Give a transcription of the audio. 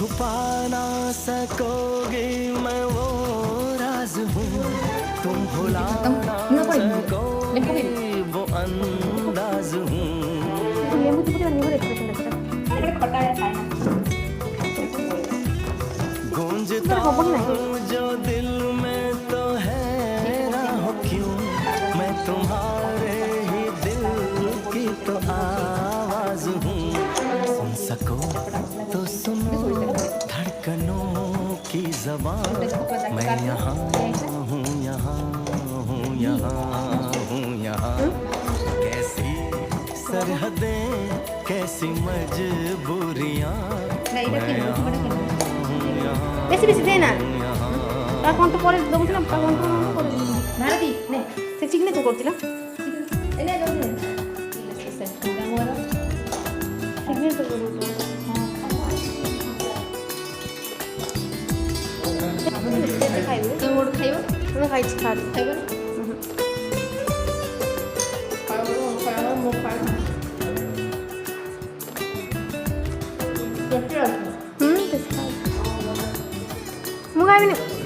छुपा ना सकोगी मैं वो राज हूँ तुम भुला ना सकोगी वो अंदाज हूँ गूंजता हूँ जो दिल में तो है ना हो क्यों मैं तुम्हारे ही दिल की तो आवाज हूँ सुन सको तो सुनो धड़कनों की ज़बान मैं यहाँ हूँ यहाँ हूँ यहाँ हूँ यहाँ कैसी सरहदें कैसी मजबूरियाँ मैं यहाँ বেশি বেশি দে না তার কন্ট্রোল করে দেবো না তার কন্ট্রোল করে ভারতী নে সে সিগনেচার করছিলাম এনে দাও নে সিগনেচার করব খাইবে তো ওর খাইবে না খাইছি খাইবে না খাইবে মুখ খাইবে টেস্ট আছে টেস্ট আছে मुगावी